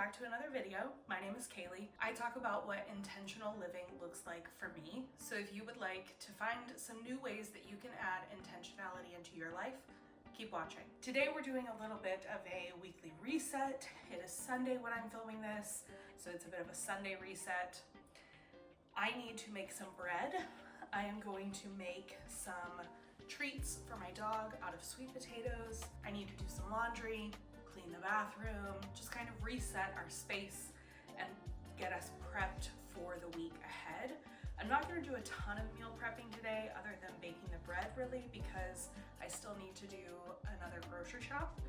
back to another video. My name is Kaylee. I talk about what intentional living looks like for me. So if you would like to find some new ways that you can add intentionality into your life, keep watching. Today we're doing a little bit of a weekly reset. It is Sunday when I'm filming this, so it's a bit of a Sunday reset. I need to make some bread. I am going to make some treats for my dog out of sweet potatoes. I need to do some laundry, clean the bathroom, just kind of reset our space and get us prepped for the week ahead. I'm not going to do a ton of meal prepping today other than baking the bread really, because I still need to do another grocery shop.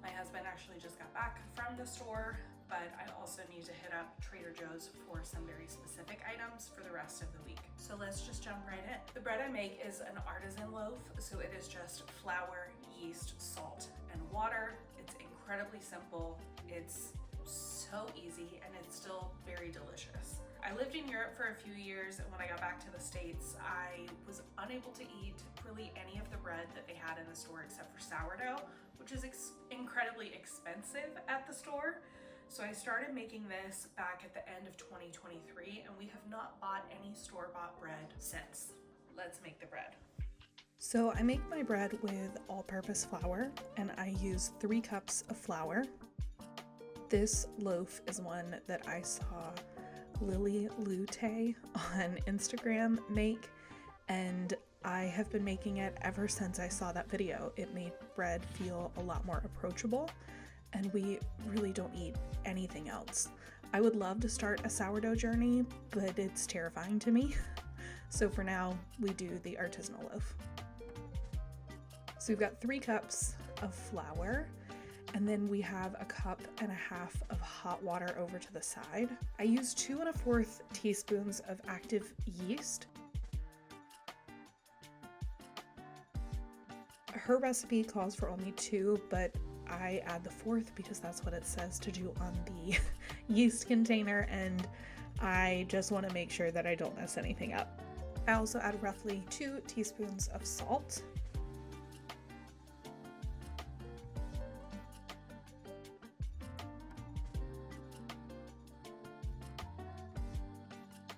My husband actually just got back from the store, but I also need to hit up Trader Joe's for some very specific items for the rest of the week. So let's just jump right in. The bread I make is an artisan loaf, so it is just flour, yeast, salt, and water. It's incredibly simple. It's so easy and it's still very delicious. I lived in Europe for a few years, and when I got back to the States, I was unable to eat really any of the bread that they had in the store except for sourdough, which is incredibly expensive at the store. So I started making this back at the end of 2023, and we have not bought any store-bought bread since. Let's make the bread. So I make my bread with all-purpose flour, and I use 3 cups of flour. This loaf is one that I saw Lily Lute on Instagram make, and I have been making it ever since I saw that video. It made bread feel a lot more approachable, and we really don't eat anything else. I would love to start a sourdough journey, but it's terrifying to me. So for now, we do the artisanal loaf. So we've got 3 cups of flour, and then we have a cup and a half of hot water over to the side. I use 2 1/4 teaspoons of active yeast. Her recipe calls for only 2, but I add the 4th because that's what it says to do on the yeast container, and I just want to make sure that I don't mess anything up. I also add roughly 2 teaspoons of salt.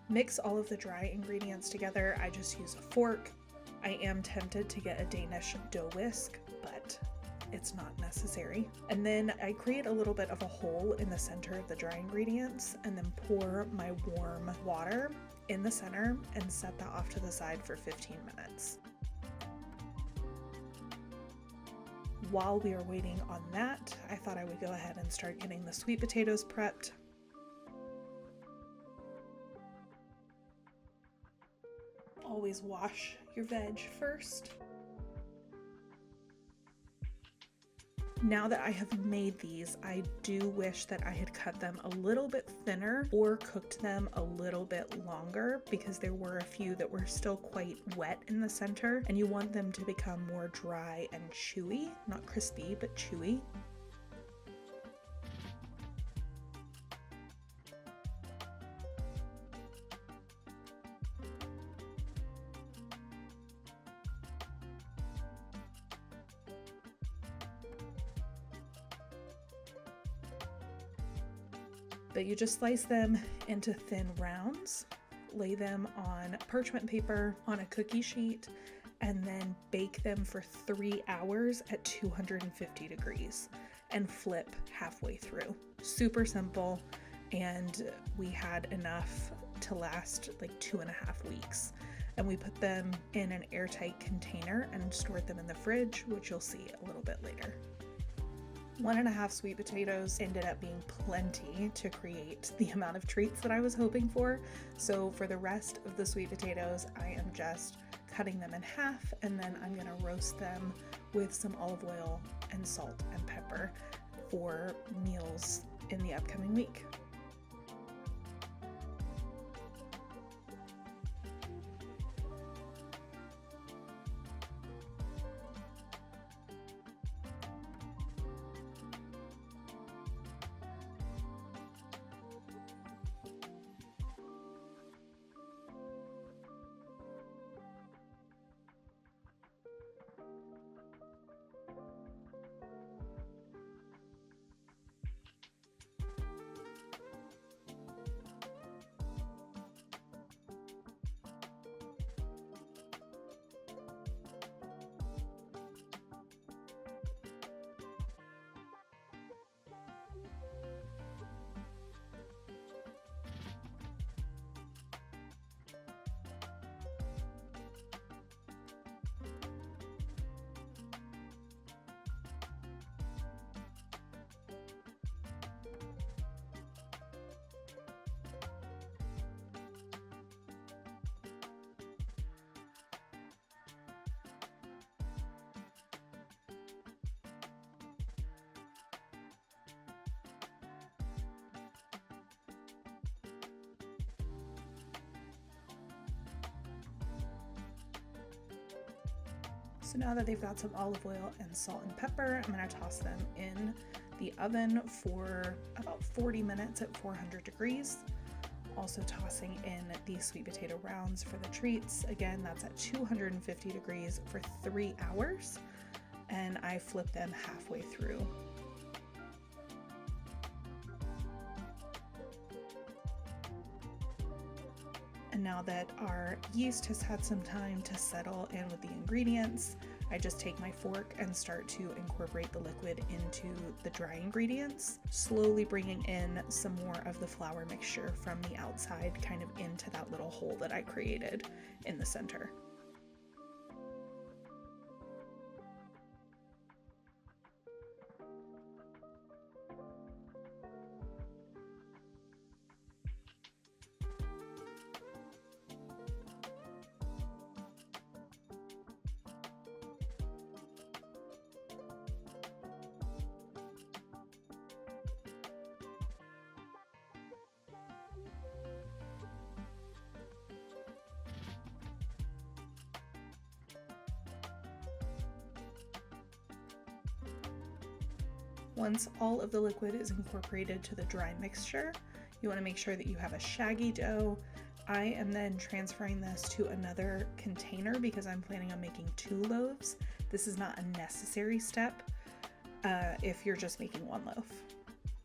Mix all of the dry ingredients together. I just use a fork. I am tempted to get a Danish dough whisk, but it's not necessary. And then I create a little bit of a hole in the center of the dry ingredients and then pour my warm water in the center and set that off to the side for 15 minutes. While we are waiting on that, I thought I would go ahead and start getting the sweet potatoes prepped. Always wash your veg first. Now that I have made these, I do wish that I had cut them a little bit thinner or cooked them a little bit longer, because there were a few that were still quite wet in the center, and you want them to become more dry and chewy, not crispy, but chewy. But you just slice them into thin rounds, lay them on parchment paper on a cookie sheet, and then bake them for 3 hours at 250 degrees and flip halfway through. Super simple, and we had enough to last like 2.5 weeks. And we put them in an airtight container and stored them in the fridge, which you'll see a little bit later. 1.5 sweet potatoes ended up being plenty to create the amount of treats that I was hoping for. So for the rest of the sweet potatoes, I am just cutting them in half, and then I'm gonna roast them with some olive oil and salt and pepper for meals in the upcoming week. So now that they've got some olive oil and salt and pepper, I'm going to toss them in the oven for about 40 minutes at 400 degrees. Also tossing in the sweet potato rounds for the treats. Again, that's at 250 degrees for 3 hours. And I flip them halfway through. And now that our yeast has had some time to settle in with the ingredients, I just take my fork and start to incorporate the liquid into the dry ingredients, slowly bringing in some more of the flour mixture from the outside kind of into that little hole that I created in the center. Once all of the liquid is incorporated to the dry mixture, you want to make sure that you have a shaggy dough. I am then transferring this to another container because I'm planning on making 2 loaves. This is not a necessary step if you're just making 1 loaf,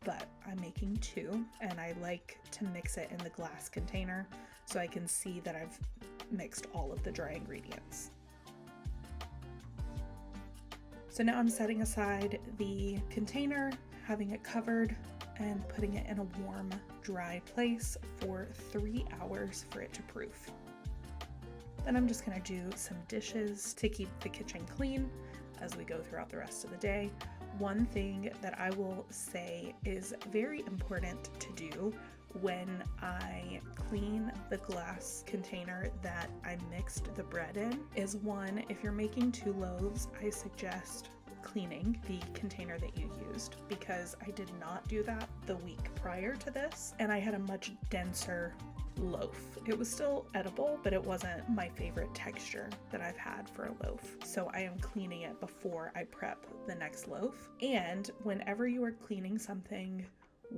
but I'm making 2, and I like to mix it in the glass container so I can see that I've mixed all of the dry ingredients. So now I'm setting aside the container, having it covered, and putting it in a warm, dry place for 3 hours for it to proof. Then I'm just going to do some dishes to keep the kitchen clean as we go throughout the rest of the day. One thing that I will say is very important to do when I clean the glass container that I mixed the bread in is, one, if you're making 2 loaves, I suggest cleaning the container that you used, because I did not do that the week prior to this and I had a much denser loaf. It was still edible, but it wasn't my favorite texture that I've had for a loaf. So I am cleaning it before I prep the next loaf. And whenever you are cleaning something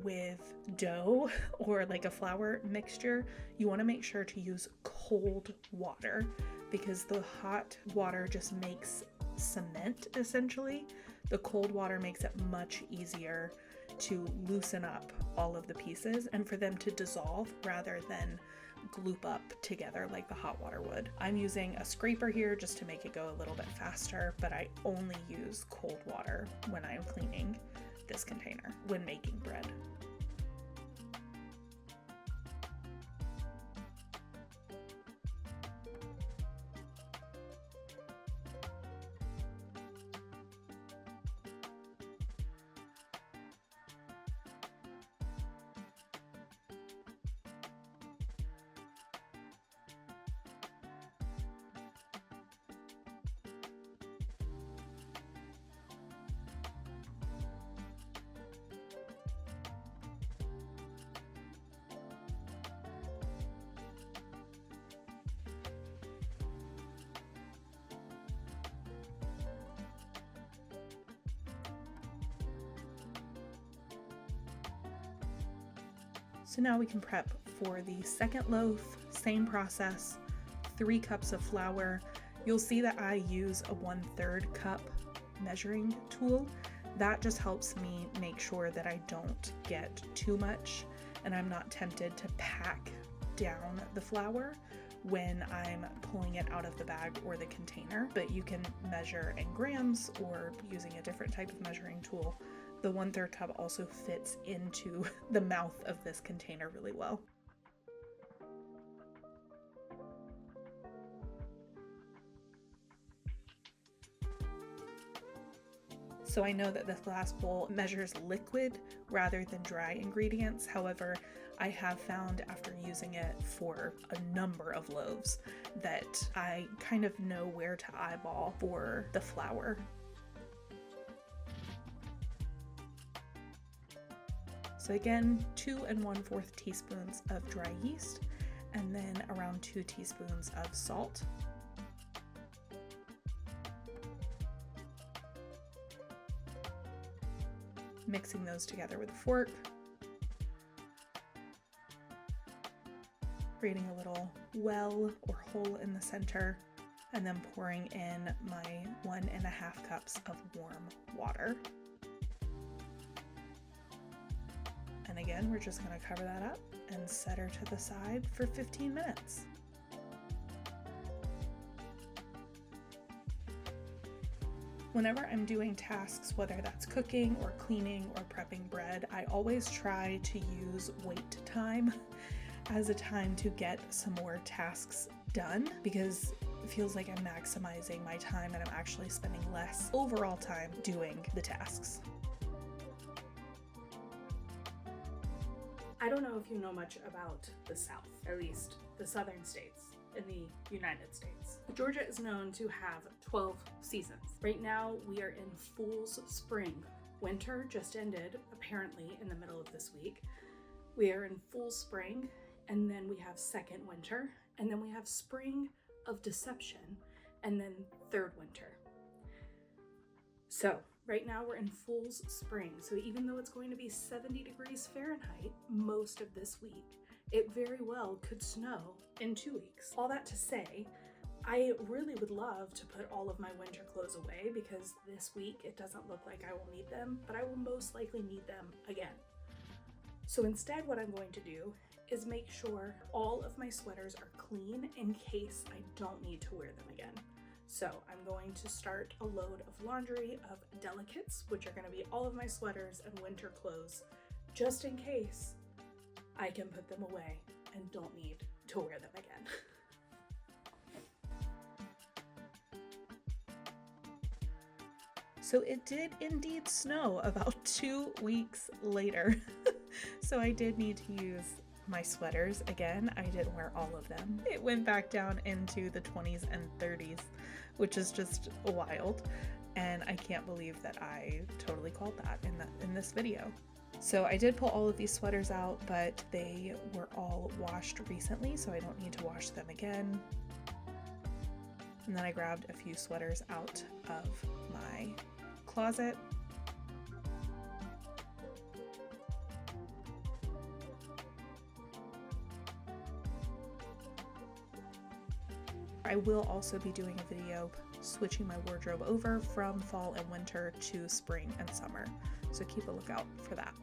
with dough or like a flour mixture, you want to make sure to use cold water, because the hot water just makes cement essentially. The cold water makes it much easier to loosen up all of the pieces and for them to dissolve rather than gloop up together like the hot water would. I'm using a scraper here just to make it go a little bit faster, but I only use cold water when I'm cleaning this container when making bread. So now we can prep for the second loaf. Same process, 3 cups of flour. You'll see that I use a 1/3 cup measuring tool. That just helps me make sure that I don't get too much and I'm not tempted to pack down the flour when I'm pulling it out of the bag or the container. But you can measure in grams or using a different type of measuring tool. The 1/3 cup also fits into the mouth of this container really well. So I know that this glass bowl measures liquid rather than dry ingredients. However, I have found after using it for a number of loaves that I kind of know where to eyeball for the flour. So again, 2 1/4 teaspoons of dry yeast, and then around 2 teaspoons of salt. mixing those together with a fork, creating a little well or hole in the center, and then pouring in my 1.5 cups of warm water. And again, we're just going to cover that up and set her to the side for 15 minutes. Whenever I'm doing tasks, whether that's cooking or cleaning or prepping bread, I always try to use wait time as a time to get some more tasks done, because it feels like I'm maximizing my time and I'm actually spending less overall time doing the tasks. I don't know if you know much about the South, at least the southern states in the United States. Georgia is known to have 12 seasons. Right now we are in fool's spring. Winter just ended, apparently in the middle of this week. We are in full spring, and then we have second winter, and then we have spring of deception, and then third winter. So right now we're in fool's spring. So even though it's going to be 70 degrees Fahrenheit most of this week, it very well could snow in 2 weeks. All that to say, I really would love to put all of my winter clothes away, because this week it doesn't look like I will need them, but I will most likely need them again. So instead, what I'm going to do is make sure all of my sweaters are clean in case I don't need to wear them again. So I'm going to start a load of laundry of delicates, which are going to be all of my sweaters and winter clothes, just in case I can put them away and don't need to wear them again. So it did indeed snow about 2 weeks later. So I did need to use my sweaters again. I didn't wear all of them. It went back down into the 20s and 30s, which is just wild. And I can't believe that I totally called that in this video. So I did pull all of these sweaters out, but they were all washed recently, so I don't need to wash them again. And then I grabbed a few sweaters out of my closet. I will also be doing a video switching my wardrobe over from fall and winter to spring and summer, so keep a lookout for that.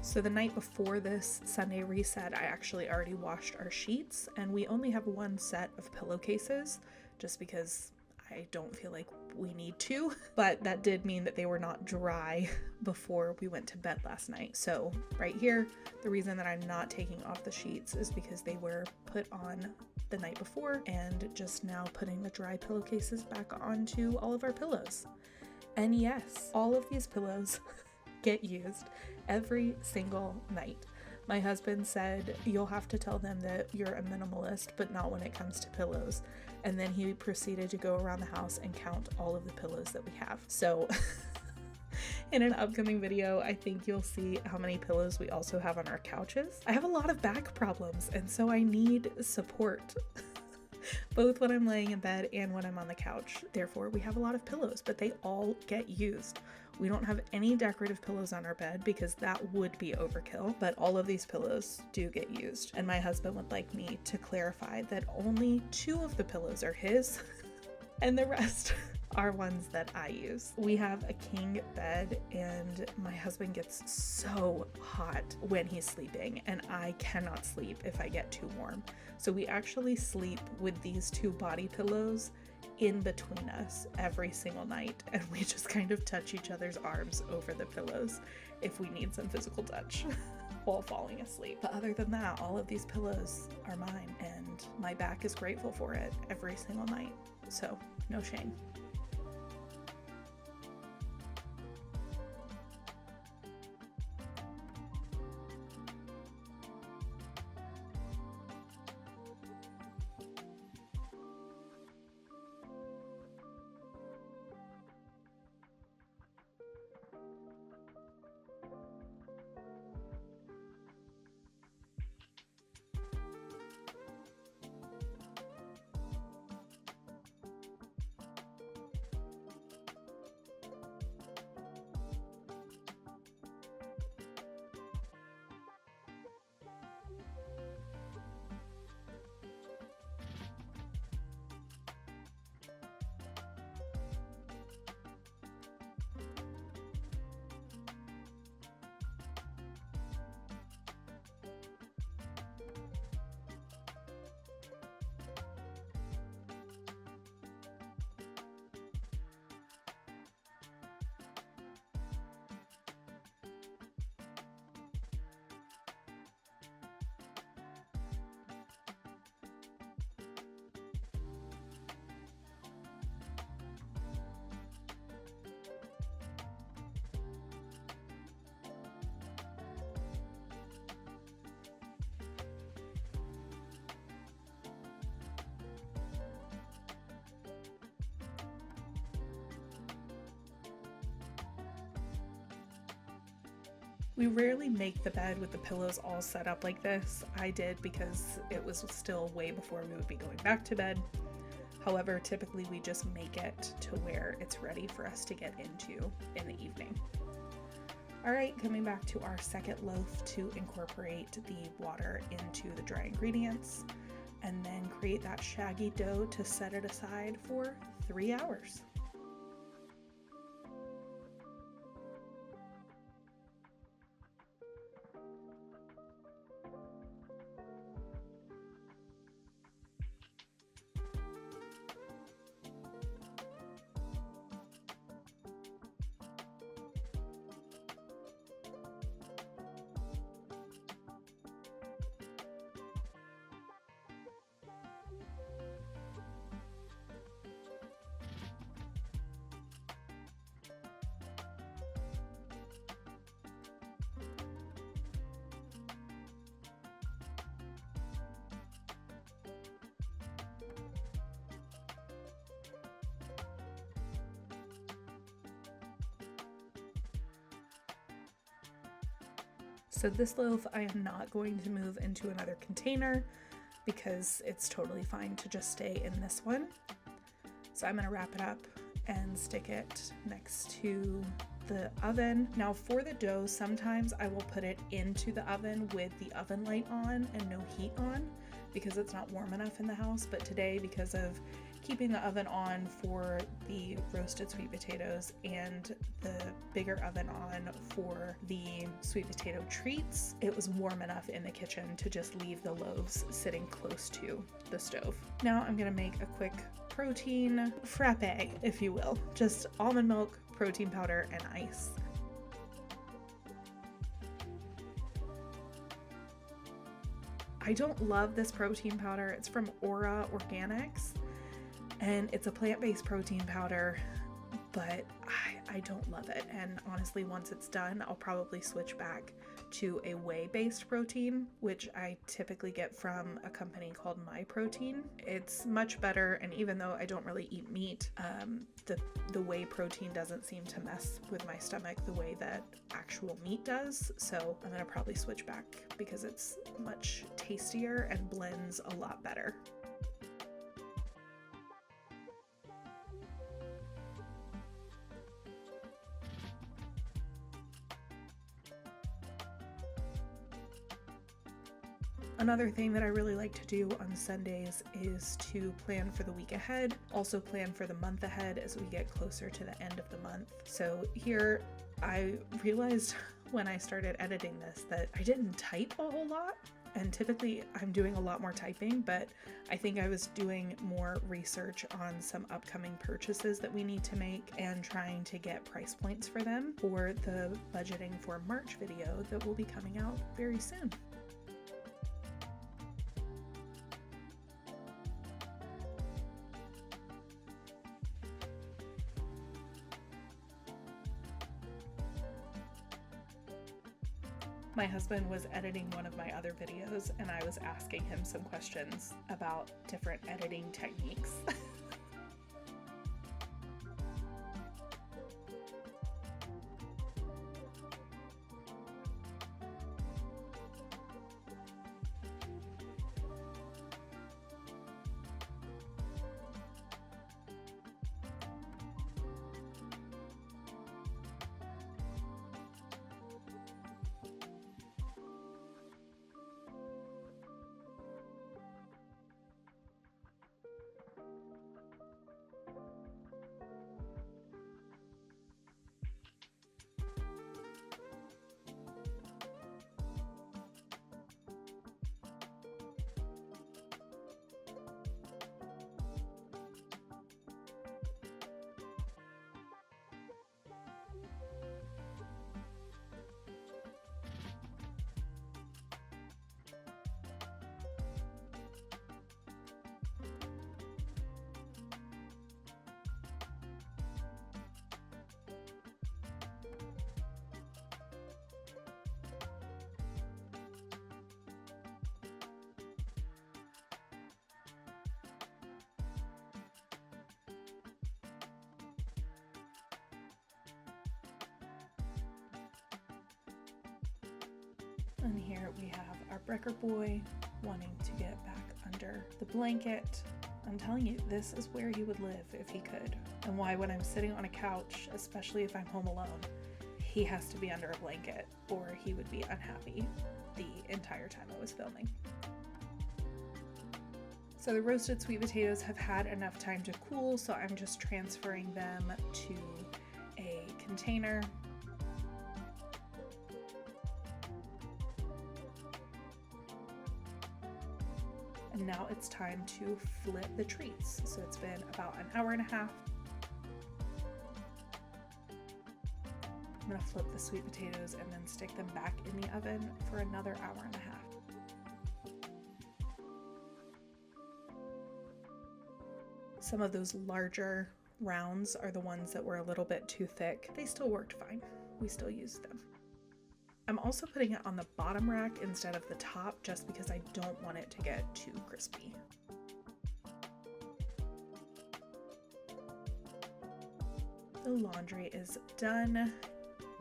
So the night before this Sunday reset, I actually already washed our sheets, and we only have one set of pillowcases just because I don't feel like we need to, but that did mean that they were not dry before we went to bed last night. So right here, the reason that I'm not taking off the sheets is because they were put on the night before, and just now putting the dry pillowcases back onto all of our pillows. And yes, all of these pillows get used every single night. My husband said, you'll have to tell them that you're a minimalist, but not when it comes to pillows. And then he proceeded to go around the house and count all of the pillows that we have. So in an upcoming video, I think you'll see how many pillows we also have on our couches. I have a lot of back problems, and so I need support both when I'm laying in bed and when I'm on the couch. Therefore, we have a lot of pillows, but they all get used. We don't have any decorative pillows on our bed because that would be overkill, but all of these pillows do get used. And my husband would like me to clarify that only 2 of the pillows are his and the rest are ones that I use. We have a king bed, and my husband gets so hot when he's sleeping, and I cannot sleep if I get too warm. So we actually sleep with these 2 body pillows in between us every single night, and we just kind of touch each other's arms over the pillows if we need some physical touch while falling asleep. But other than that, all of these pillows are mine, and my back is grateful for it every single night. So no shame. We rarely make the bed with the pillows all set up like this. I did because it was still way before we would be going back to bed. However, typically we just make it to where it's ready for us to get into in the evening. All right, coming back to our second loaf to incorporate the water into the dry ingredients and then create that shaggy dough to set it aside for 3 hours. So this loaf I am not going to move into another container because it's totally fine to just stay in this one. So I'm going to wrap it up and stick it next to the oven. Now for the dough, sometimes I will put it into the oven with the oven light on and no heat on because it's not warm enough in the house. But today, because of keeping the oven on for the roasted sweet potatoes and the bigger oven on for the sweet potato treats, it was warm enough in the kitchen to just leave the loaves sitting close to the stove. Now I'm gonna make a quick protein frappe, if you will. Just almond milk, protein powder, and ice. I don't love this protein powder. It's from Aura Organics. And it's a plant-based protein powder, but I don't love it. And honestly, once it's done, I'll probably switch back to a whey-based protein, which I typically get from a company called My Protein. It's much better, and even though I don't really eat meat, the whey protein doesn't seem to mess with my stomach the way that actual meat does. So I'm gonna probably switch back because it's much tastier and blends a lot better. Another thing that I really like to do on Sundays is to plan for the week ahead, also plan for the month ahead as we get closer to the end of the month. So here I realized when I started editing this that I didn't type a whole lot, and typically I'm doing a lot more typing, but I think I was doing more research on some upcoming purchases that we need to make and trying to get price points for them for the budgeting for March video that will be coming out very soon. My husband was editing one of my other videos and I was asking him some questions about different editing techniques. And here we have our Brecker boy wanting to get back under the blanket. I'm telling you, this is where he would live if he could. And why when I'm sitting on a couch, especially if I'm home alone, he has to be under a blanket or he would be unhappy the entire time I was filming. So the roasted sweet potatoes have had enough time to cool, so I'm just transferring them to a container. And now it's time to flip the treats. So it's been about an hour and a half. I'm gonna flip the sweet potatoes and then stick them back in the oven for another hour and a half. Some of those larger rounds are the ones that were a little bit too thick. They still worked fine. We still used them. I'm also putting it on the bottom rack instead of the top just because I don't want it to get too crispy. The laundry is done,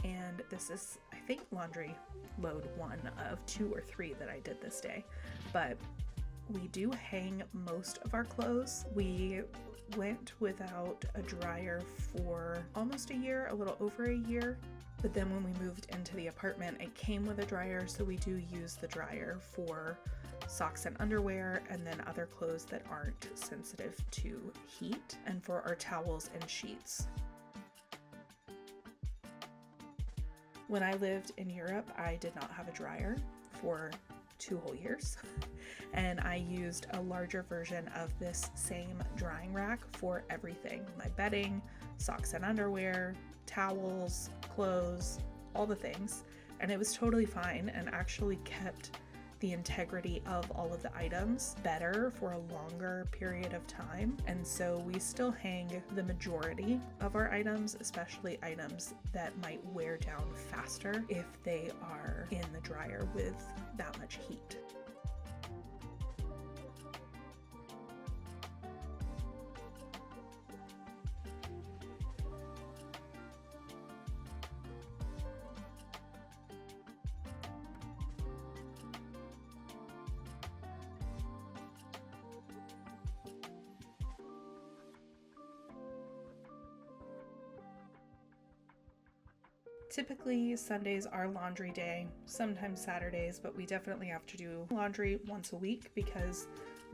and this is, I think, laundry load 1 of 2 or 3 that I did this day, but we do hang most of our clothes. We went without a dryer for almost a year, a little over a year. But then when we moved into the apartment, it came with a dryer, so we do use the dryer for socks and underwear, and then other clothes that aren't sensitive to heat, and for our towels and sheets. When I lived in Europe, I did not have a dryer for 2 whole years, and I used a larger version of this same drying rack for everything: my bedding, socks and underwear, towels, clothes, all the things. And it was totally fine and actually kept the integrity of all of the items better for a longer period of time. And so we still hang the majority of our items, especially items that might wear down faster if they are in the dryer with that much heat. Typically, Sundays are laundry day, sometimes Saturdays, but we definitely have to do laundry once a week because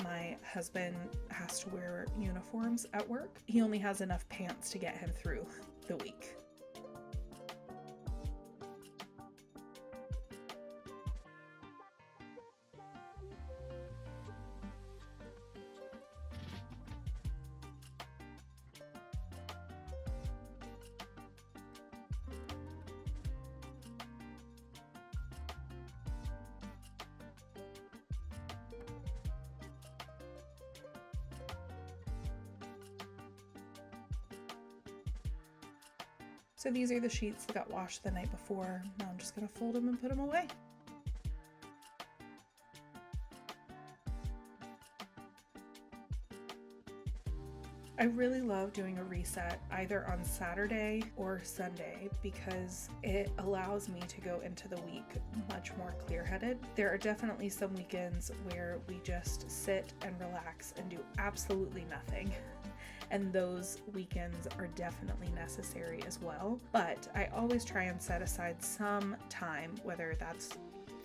my husband has to wear uniforms at work. He only has enough pants to get him through the week. So these are the sheets that got washed the night before. Now I'm just gonna fold them and put them away. I really love doing a reset either on Saturday or Sunday because it allows me to go into the week much more clear-headed. There are definitely some weekends where we just sit and relax and do absolutely nothing. And those weekends are definitely necessary as well. But I always try and set aside some time, whether that's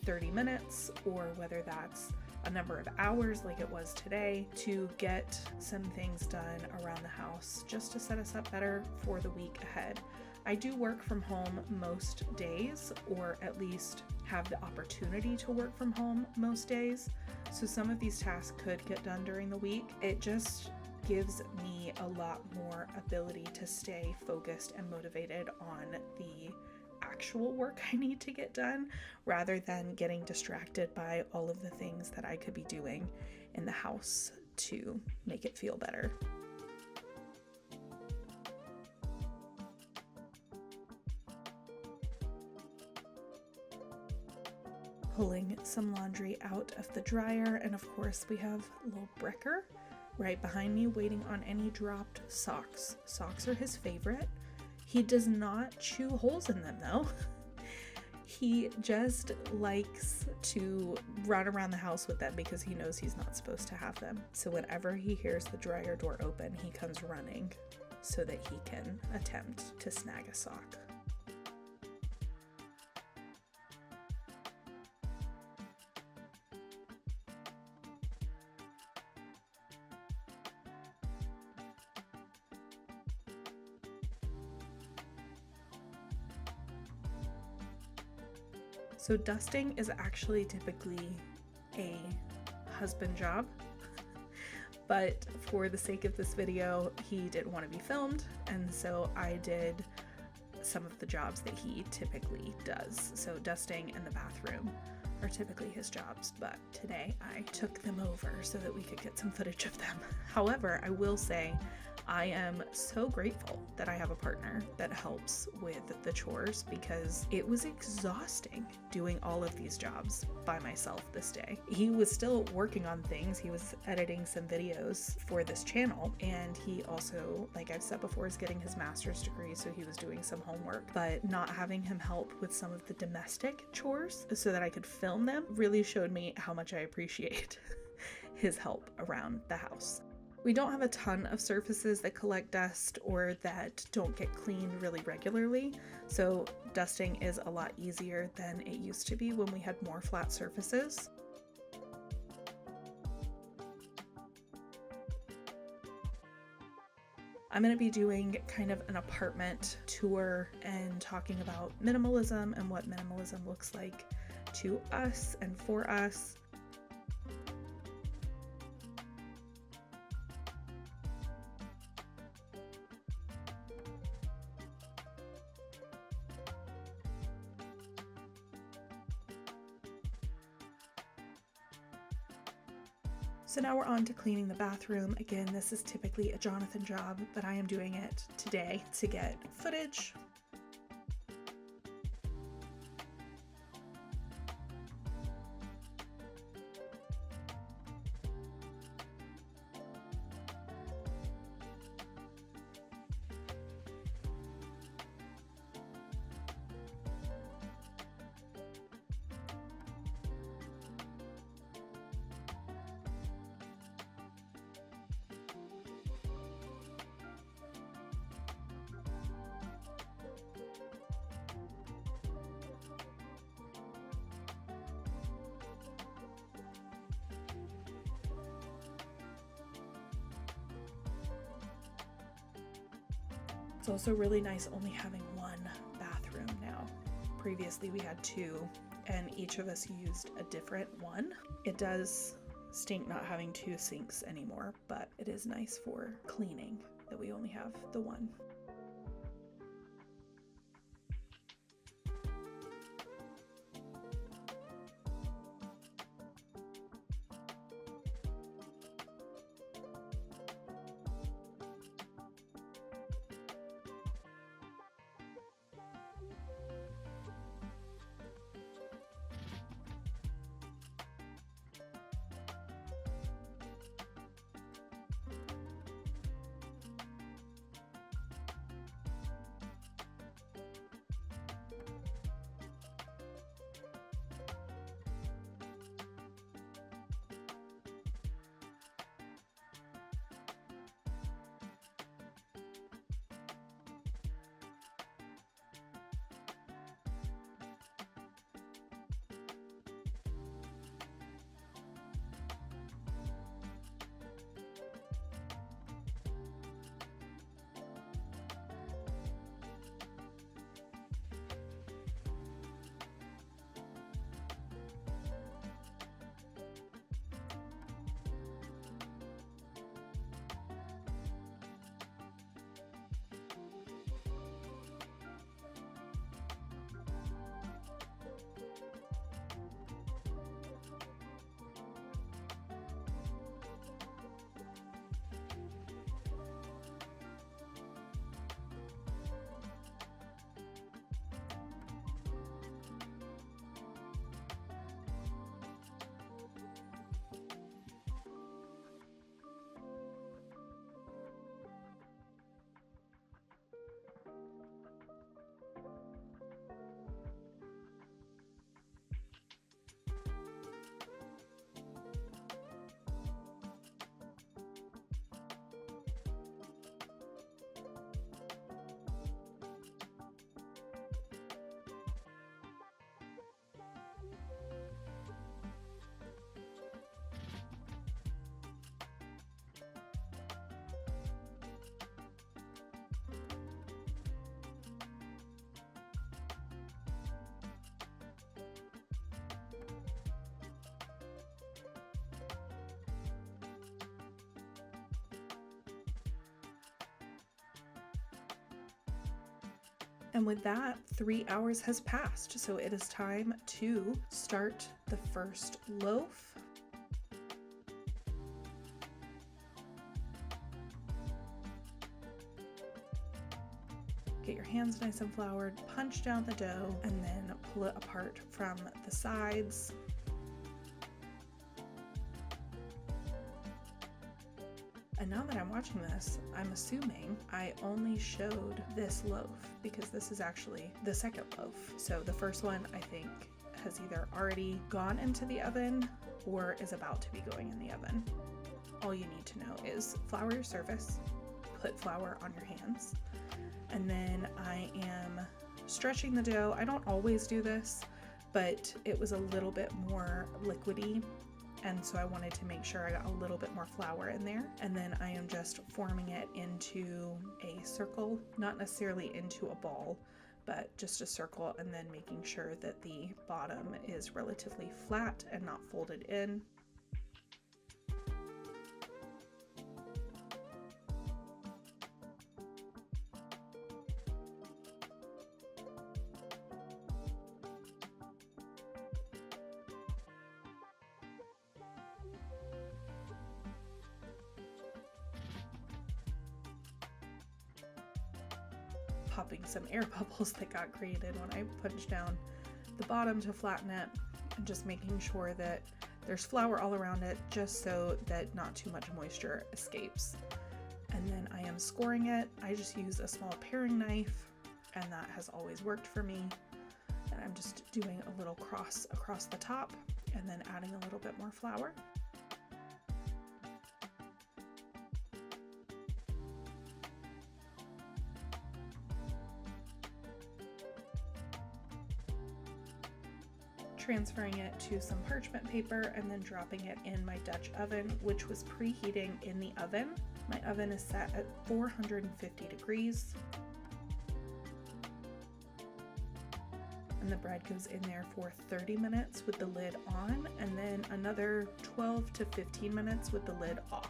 30 minutes or whether that's a number of hours like it was today, to get some things done around the house just to set us up better for the week ahead. I do work from home most days, or at least have the opportunity to work from home most days. So some of these tasks could get done during the week. It just gives me a lot more ability to stay focused and motivated on the actual work I need to get done rather than getting distracted by all of the things that I could be doing in the house to make it feel better. Pulling some laundry out of the dryer, and of course we have little Brecker right behind me waiting on any dropped socks. Socks are his favorite. He does not chew holes in them though. He just likes to run around the house with them because he knows he's not supposed to have them. So whenever he hears the dryer door open, he comes running so that he can attempt to snag a sock. So dusting is actually typically a husband job, but for the sake of this video, he didn't want to be filmed, and so I did some of the jobs that he typically does. So dusting and the bathroom are typically his jobs, but today I took them over so that we could get some footage of them. However, I will say I am so grateful that I have a partner that helps with the chores because it was exhausting doing all of these jobs by myself this day. He was still working on things. He was editing some videos for this channel, and he also, like I've said before, is getting his master's degree, so he was doing some homework. But not having him help with some of the domestic chores so that I could film them really showed me how much I appreciate his help around the house. We don't have a ton of surfaces that collect dust or that don't get cleaned really regularly, so dusting is a lot easier than it used to be when we had more flat surfaces. I'm going to be doing kind of an apartment tour and talking about minimalism and what minimalism looks like to us and for us. So now we're on to cleaning the bathroom. Again, this is typically a Jonathan job, but I am doing it today to get footage. It's also really nice only having one bathroom now. Previously we had two, and each of us used a different one. It does stink not having two sinks anymore, but it is nice for cleaning that we only have the one. And with that, 3 hours has passed, so it is time to start the first loaf. Get your hands nice and floured, punch down the dough, and then pull it apart from the sides. And now that I'm watching this, I'm assuming I only showed this loaf because this is actually the second loaf. So the first one, I think, has either already gone into the oven or is about to be going in the oven. All you need to know is flour your surface, put flour on your hands, and then I am stretching the dough. I don't always do this, but it was a little bit more liquidy, and so I wanted to make sure I got a little bit more flour in there. And then I am just forming it into a circle, not necessarily into a ball, but just a circle, and then making sure that the bottom is relatively flat and not folded in. Popping some air bubbles that got created when I punched down the bottom to flatten it, and just making sure that there's flour all around it just so that not too much moisture escapes. And then I am scoring it. I just use a small paring knife, and that has always worked for me. And I'm just doing a little cross across the top and then adding a little bit more flour. Transferring it to some parchment paper and then dropping it in my Dutch oven, which was preheating in the oven. My oven is set at 450 degrees. And the bread goes in there for 30 minutes with the lid on, and then another 12 to 15 minutes with the lid off.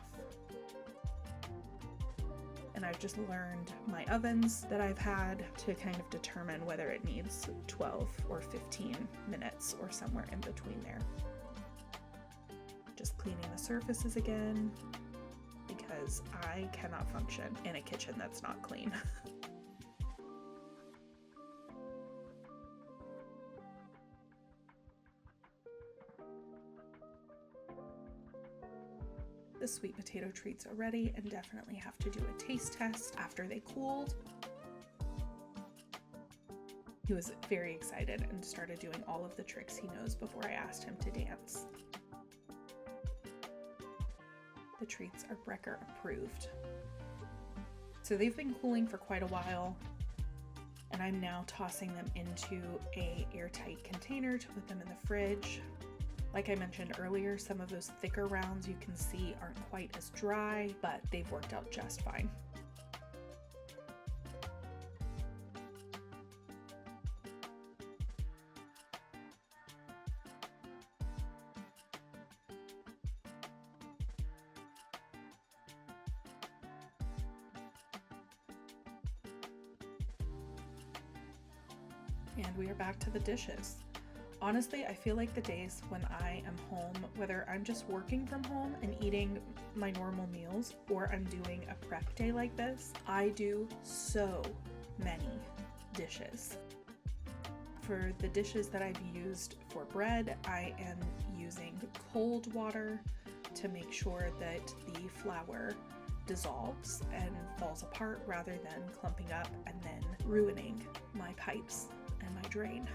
And I've just learned my ovens that I've had to kind of determine whether it needs 12 or 15 minutes or somewhere in between there. Just cleaning the surfaces again because I cannot function in a kitchen that's not clean. The sweet potato treats are ready, and definitely have to do a taste test after they cooled. He was very excited and started doing all of the tricks he knows before I asked him to dance. The treats are Brecker approved. So they've been cooling for quite a while, and I'm now tossing them into a airtight container to put them in the fridge. Like I mentioned earlier, some of those thicker rounds you can see aren't quite as dry, but they've worked out just fine. And we are back to the dishes. Honestly, I feel like the days when I am home, whether I'm just working from home and eating my normal meals or I'm doing a prep day like this, I do so many dishes. For the dishes that I've used for bread, I am using cold water to make sure that the flour dissolves and falls apart rather than clumping up and then ruining my pipes and my drain.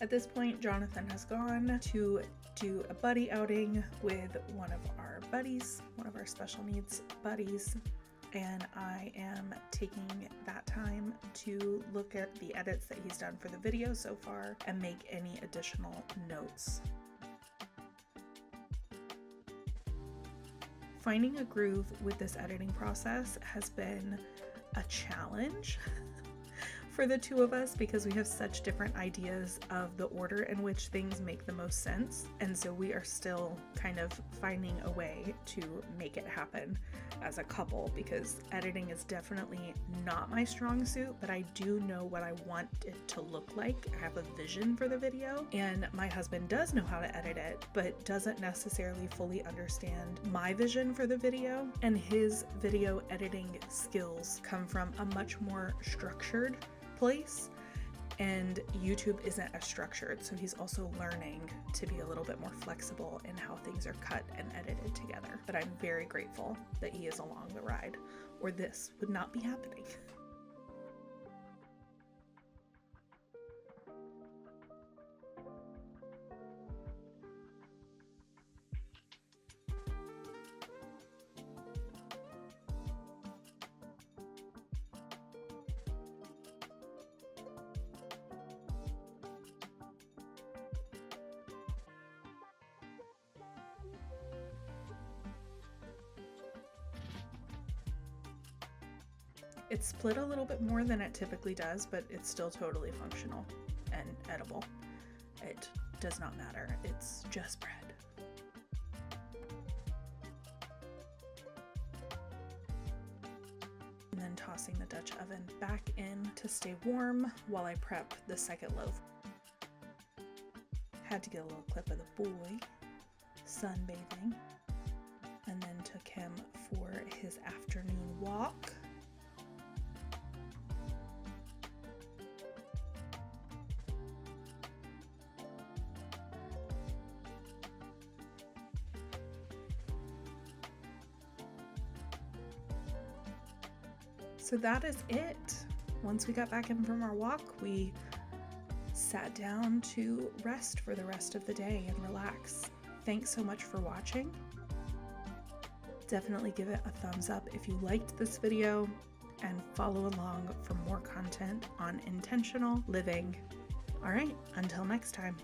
At this point, Jonathan has gone to do a buddy outing with one of our buddies, one of our special needs buddies, and I am taking that time to look at the edits that he's done for the video so far and make any additional notes. Finding a groove with this editing process has been a challenge for the two of us because we have such different ideas of the order in which things make the most sense. And so we are still kind of finding a way to make it happen as a couple, because editing is definitely not my strong suit, but I do know what I want it to look like. I have a vision for the video, and my husband does know how to edit it, but doesn't necessarily fully understand my vision for the video. And his video editing skills come from a much more structured place, and YouTube isn't as structured, so he's also learning to be a little bit more flexible in how things are cut and edited together. But I'm very grateful that he is along the ride, or this would not be happening. It's split a little bit more than it typically does, but it's still totally functional and edible. It does not matter. It's just bread. And then tossing the Dutch oven back in to stay warm while I prep the second loaf. Had to get a little clip of the boy sunbathing, and then took him for his afternoon walk. So that is it. Once we got back in from our walk, we sat down to rest for the rest of the day and relax. Thanks so much for watching. Definitely give it a thumbs up if you liked this video, and follow along for more content on intentional living. All right, until next time.